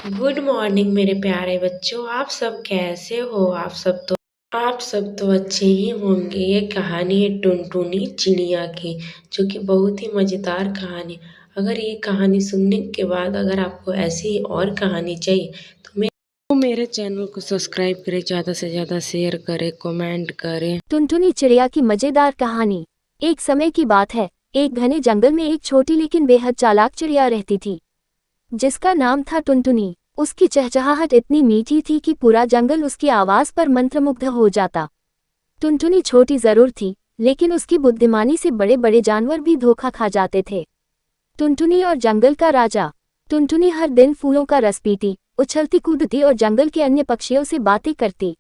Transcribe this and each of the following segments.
Good morning मेरे प्यारे बच्चों। आप सब कैसे हो? आप सब तो अच्छे ही होंगे। ये कहानी है टुनटुनी चिड़िया की, जो कि बहुत ही मज़ेदार कहानी। अगर ये कहानी सुनने के बाद अगर आपको ऐसी ही और कहानी चाहिए तो मेरे चैनल को सब्सक्राइब करें, ज़्यादा से ज़्यादा शेयर करें, कमेंट करें। टुनटुनी चिड़िया की मजेदार कहानी। एक समय की बात है, एक घने जंगल में एक छोटी लेकिन बेहद चालाक चिड़िया रहती थी, जिसका नाम था टुनटुनी। उसकी चहचहाहट इतनी मीठी थी कि पूरा जंगल उसकी आवाज पर मंत्रमुग्ध हो जाता। टुनटुनी छोटी जरूर थी, लेकिन उसकी बुद्धिमानी से बड़े बड़े जानवर भी धोखा खा जाते थे। टुनटुनी और जंगल का राजा। टुनटुनी हर दिन फूलों का रस पीती, उछलती कूदती और जंगल के अन्य पक्षियों से बातें करती।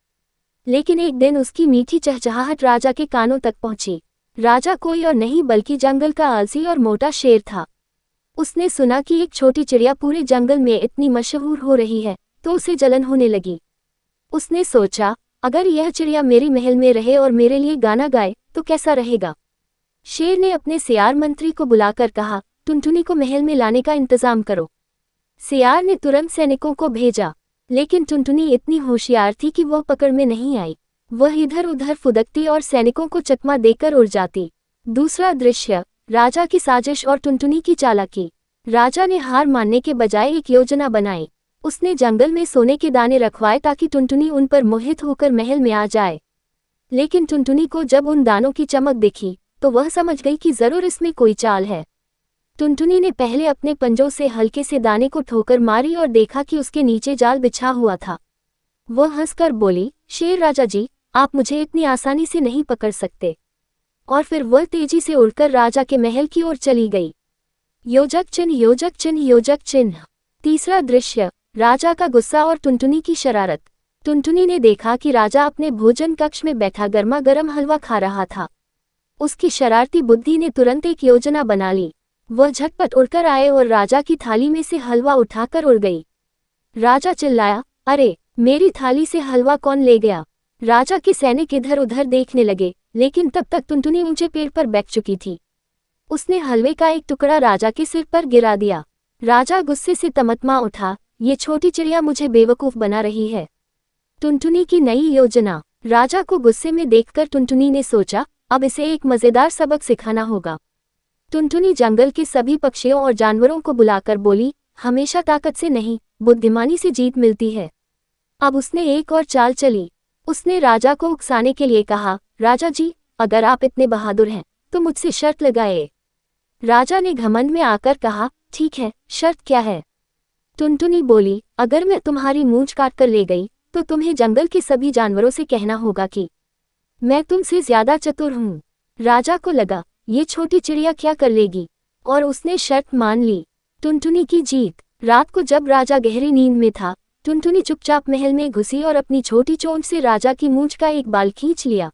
लेकिन एक दिन उसकी मीठी चहचहाहट राजा के कानों तक पहुंची। राजा कोई और नहीं बल्कि जंगल का आलसी और मोटा शेर था। उसने सुना कि एक छोटी चिड़िया पूरे जंगल में इतनी मशहूर हो रही है, तो उसे जलन होने लगी। उसने सोचा, अगर यह चिड़िया मेरे महल में रहे और मेरे लिए गाना गाए तो कैसा रहेगा। शेर ने अपने सियार मंत्री को बुलाकर कहा, टुनटुनी को महल में लाने का इंतजाम करो। सियार ने तुरंत सैनिकों को भेजा, लेकिन टुनटुनी इतनी होशियार थी कि वह पकड़ में नहीं आई। वह इधर उधर फुदकती और सैनिकों को चकमा देकर उड़ जाती। दूसरा दृश्य, राजा की साजिश और टुनटुनी की चालाकी। राजा ने हार मानने के बजाय एक योजना बनाई। उसने जंगल में सोने के दाने रखवाए ताकि टुनटुनी उन पर मोहित होकर महल में आ जाए। लेकिन टुनटुनी को जब उन दानों की चमक दिखी तो वह समझ गई कि जरूर इसमें कोई चाल है। टुनटुनी ने पहले अपने पंजों से हल्के से दाने को ठोकर मारी और देखा कि उसके नीचे जाल बिछा हुआ था। वह हंसकर बोली, शेर राजा जी, आप मुझे इतनी आसानी से नहीं पकड़ सकते। और फिर वह तेजी से उड़कर राजा के महल की ओर चली गई। योजक चिन्ह, योजक चिन्ह, योजक चिन्ह। तीसरा दृश्य, राजा का गुस्सा और टुनटुनी की शरारत। टुनटुनी ने देखा कि राजा अपने भोजन कक्ष में बैठा गर्मा गर्म हलवा खा रहा था। उसकी शरारती बुद्धि ने तुरंत एक योजना बना ली। वह झटपट उड़कर आए और राजा की थाली में से हलवा उठाकर उड़ गई। राजा चिल्लाया, अरे, मेरी थाली से हलवा कौन ले गया? राजा के सैनिक इधर उधर देखने लगे, लेकिन तब तक टुनटुनी ऊंचे पेड़ पर बैठ चुकी थी। उसने हलवे का एक टुकड़ा राजा के सिर पर गिरा दिया। राजा गुस्से से तमतमा उठा, ये छोटी चिड़िया मुझे बेवकूफ बना रही है। टुनटुनी की नई योजना। राजा को गुस्से में देखकर टुनटुनी ने सोचा, अब इसे एक मजेदार सबक सिखाना होगा। टुनटुनी जंगल के सभी पक्षियों और जानवरों को बुलाकर बोली, हमेशा ताकत से नहीं, बुद्धिमानी से जीत मिलती है। अब उसने एक और चाल चली। उसने राजा को उकसाने के लिए कहा, राजा जी, अगर आप इतने बहादुर हैं तो मुझसे शर्त लगाए। राजा ने घमंड में आकर कहा, ठीक है, शर्त क्या है? टुनटुनी बोली, अगर मैं तुम्हारी मूंछ काट कर ले गई तो तुम्हें जंगल के सभी जानवरों से कहना होगा कि मैं तुमसे ज्यादा चतुर हूँ। राजा को लगा, ये छोटी चिड़िया क्या कर लेगी, और उसने शर्त मान ली। टुनटुनी की जीत। रात को जब राजा गहरी नींद में था, टुनटुनी चुपचाप महल में घुसी और अपनी छोटी चोंच से राजा की मूंछ का एक बाल खींच लिया।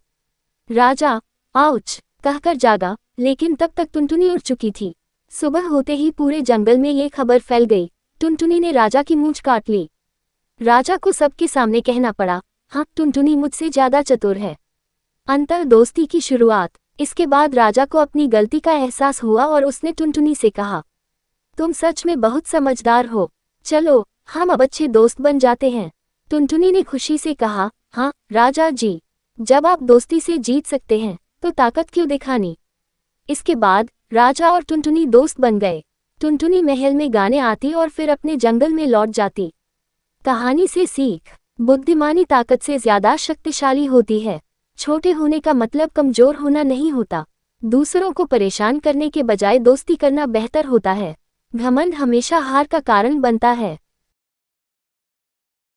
राजा, आउच, कहकर जागा, लेकिन तब तक टुनटुनी उड़ चुकी थी। सुबह होते ही पूरे जंगल में ये खबर फैल गई, टुनटुनी ने राजा की मूंछ काट ली। राजा को सबके सामने कहना पड़ा, हाँ, टुनटुनी मुझसे ज्यादा चतुर है। अंतर दोस्ती की शुरुआत। इसके बाद राजा को अपनी गलती का एहसास हुआ और उसने टुनटुनी से कहा, तुम सच में बहुत समझदार हो, चलो हम अब अच्छे दोस्त बन जाते हैं। टुनटुनी ने खुशी से कहा, हाँ राजा जी, जब आप दोस्ती से जीत सकते हैं तो ताकत क्यों दिखानी। इसके बाद राजा और टुनटुनी दोस्त बन गए। टुनटुनी महल में गाने आती और फिर अपने जंगल में लौट जाती। कहानी से सीख, बुद्धिमानी ताकत से ज्यादा शक्तिशाली होती है। छोटे होने का मतलब कमजोर होना नहीं होता। दूसरों को परेशान करने के बजाय दोस्ती करना बेहतर होता है। घमंड हमेशा हार का कारण बनता है।